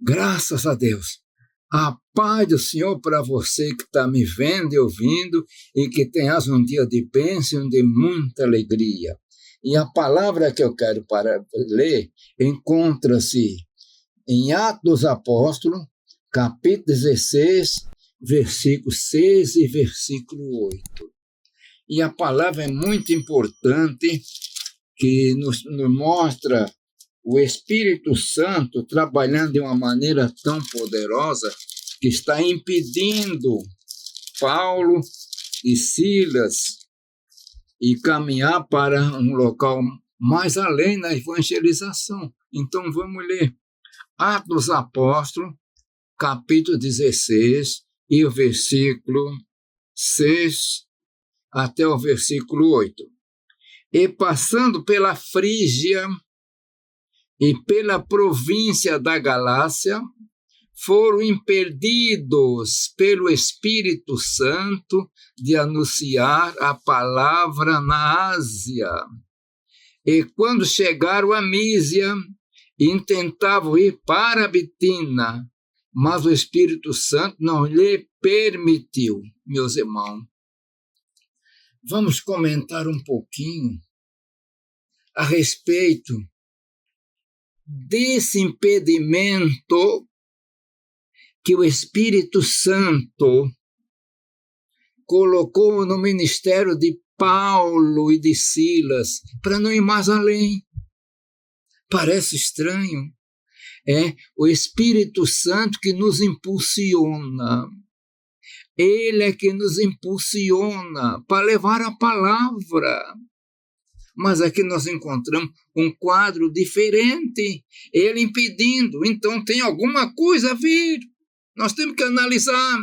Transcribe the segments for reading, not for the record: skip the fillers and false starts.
Graças a Deus. A paz do Senhor para você que está me vendo e ouvindo e que tenhas um dia de bênção, de muita alegria. E a palavra que eu quero para ler encontra-se em Atos dos Apóstolos, capítulo 16, versículo 6 e versículo 8. E a palavra é muito importante, que nos mostra o Espírito Santo trabalhando de uma maneira tão poderosa que está impedindo Paulo e Silas e caminhar para um local mais além da evangelização. Então vamos ler Atos dos Apóstolos, capítulo 16, e o versículo 6 até o versículo 8. E passando pela Frígia e pela província da Galácia, foram impedidos pelo Espírito Santo de anunciar a palavra na Ásia. E quando chegaram a Mísia, intentavam ir para a Bitínia, mas o Espírito Santo não lhe permitiu, meus irmãos. Vamos comentar um pouquinho a respeito desse impedimento que o Espírito Santo colocou no ministério de Paulo e de Silas, para não ir mais além. Parece estranho. É o Espírito Santo que nos impulsiona. Ele é que nos impulsiona para levar a palavra. Mas aqui nós encontramos um quadro diferente, ele impedindo, então tem alguma coisa a vir. Nós temos que analisar,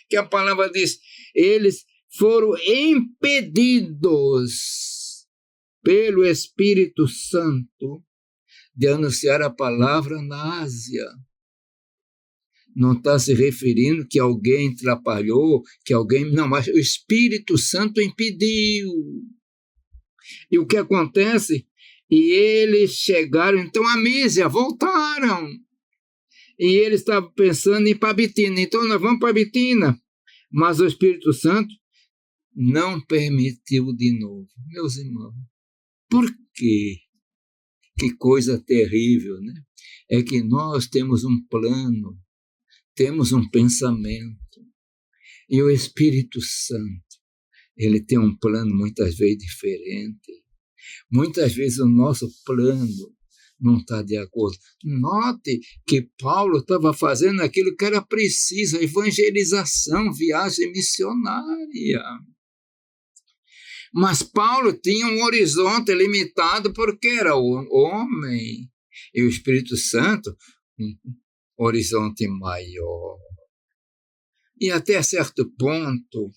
que a palavra diz, eles foram impedidos pelo Espírito Santo de anunciar a palavra na Ásia. Não está se referindo que alguém atrapalhou, que alguém... Não, mas o Espírito Santo impediu. E o que acontece? E eles chegaram, então, a Mísia, voltaram. E eles estavam pensando em ir para a Bitínia. Então, nós vamos para a Bitínia. Mas o Espírito Santo não permitiu de novo. Meus irmãos, por quê? Que coisa terrível, né? É que nós temos um plano, temos um pensamento. E o Espírito Santo, ele tem um plano muitas vezes diferente. Muitas vezes o nosso plano não está de acordo. Note que Paulo estava fazendo aquilo que era preciso, a evangelização, viagem missionária. Mas Paulo tinha um horizonte limitado porque era o homem. E o Espírito Santo, um horizonte maior. E até certo ponto,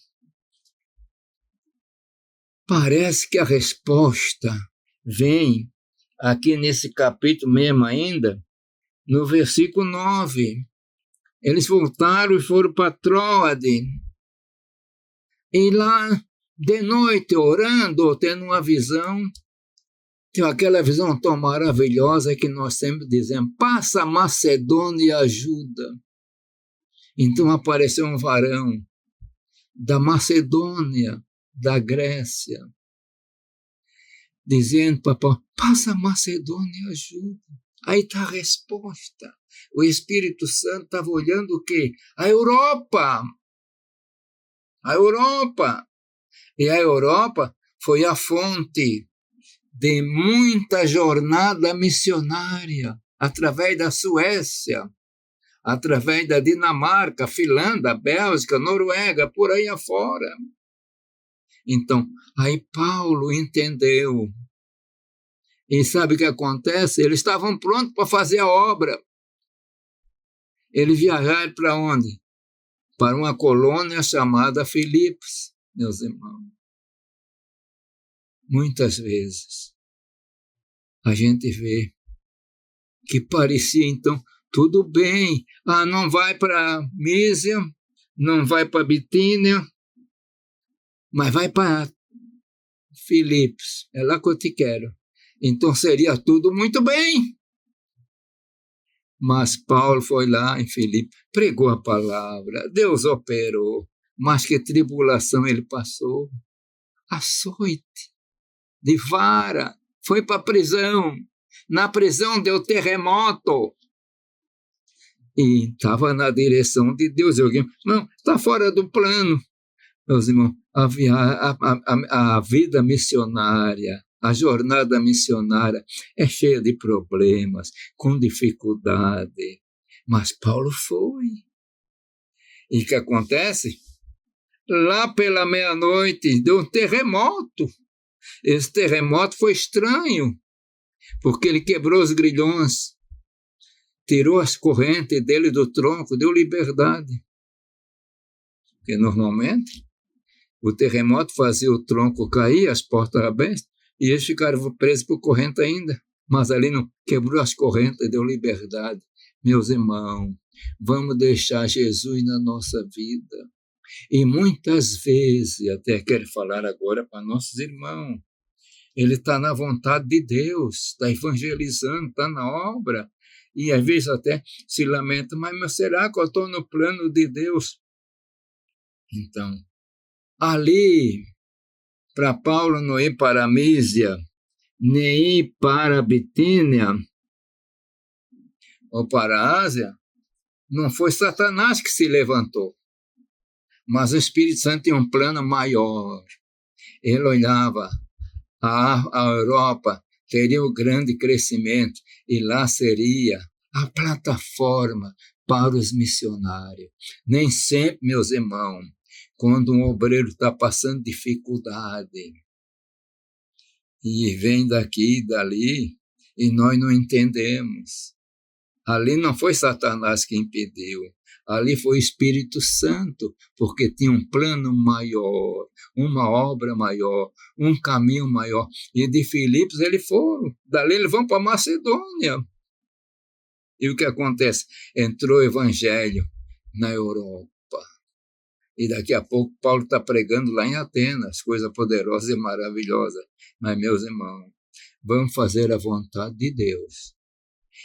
parece que a resposta vem aqui nesse capítulo mesmo ainda, no versículo 9. Eles voltaram e foram para Troade. E lá, de noite, orando, tendo uma visão, tem aquela visão tão maravilhosa que nós sempre dizemos, passa a Macedônia e ajuda. Então apareceu um varão da Macedônia, da Grécia, dizendo para Paulo, passa a Macedônia e ajuda. Aí está a resposta. O Espírito Santo estava olhando o quê? A Europa. A Europa. E a Europa foi a fonte de muita jornada missionária, através da Suécia, através da Dinamarca, Finlândia, Bélgica, Noruega, por aí afora. Então, aí Paulo entendeu. E sabe o que acontece? Eles estavam prontos para fazer a obra. Eles viajaram para onde? Para uma colônia chamada Filipos, meus irmãos. Muitas vezes a gente vê que parecia, então, tudo bem. Ah, não vai para Mísia, não vai para Bitínia, mas vai para Filipos. É lá que eu te quero. Então seria tudo muito bem. Mas Paulo foi lá em Filipe, pregou a palavra, Deus operou, mas que tribulação ele passou. Açoite, de vara, foi para a prisão. Na prisão deu terremoto. E estava na direção de Deus. Alguém, não, está fora do plano. Meus irmãos, a vida missionária, a jornada missionária é cheia de problemas, com dificuldade. Mas Paulo foi. E o que acontece? Lá pela meia-noite deu um terremoto. Esse terremoto foi estranho, porque ele quebrou os grilhões, tirou as correntes dele do tronco, deu liberdade. Porque normalmente o terremoto fazia o tronco cair, as portas abertas, e eles ficaram presos por corrente ainda. Mas ali não quebrou as correntes, deu liberdade. Meus irmãos, vamos deixar Jesus na nossa vida. E muitas vezes, até quero falar agora para nossos irmãos, ele está na vontade de Deus, está evangelizando, está na obra, e às vezes até se lamenta, mas será que eu estou no plano de Deus? Então, ali, para Paulo não ir para a Mísia, nem ir para a Bitínia, ou para a Ásia, não foi Satanás que se levantou, mas o Espírito Santo tinha um plano maior. Ele olhava, a Europa teria um grande crescimento, e lá seria a plataforma para os missionários. Nem sempre, meus irmãos, quando um obreiro está passando dificuldade, e vem daqui e dali, e nós não entendemos. Ali não foi Satanás que impediu, ali foi o Espírito Santo, porque tinha um plano maior, uma obra maior, um caminho maior. E de Filipos eles foram, dali eles vão para Macedônia. E o que acontece? Entrou o evangelho na Europa. E daqui a pouco Paulo está pregando lá em Atenas, coisa poderosa e maravilhosa. Mas, meus irmãos, vamos fazer a vontade de Deus.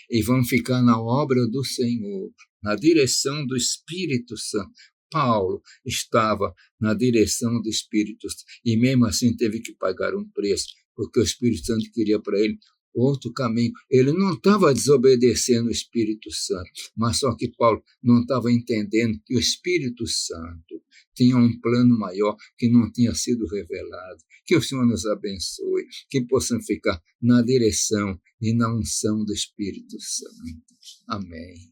E vamos ficar na obra do Senhor, na direção do Espírito Santo. Paulo estava na direção do Espírito Santo, e mesmo assim teve que pagar um preço, porque o Espírito Santo queria para ele outro caminho. Ele não estava desobedecendo o Espírito Santo, mas só que Paulo não estava entendendo que o Espírito Santo tinha um plano maior que não tinha sido revelado. Que o Senhor nos abençoe, que possamos ficar na direção e na unção do Espírito Santo. Amém.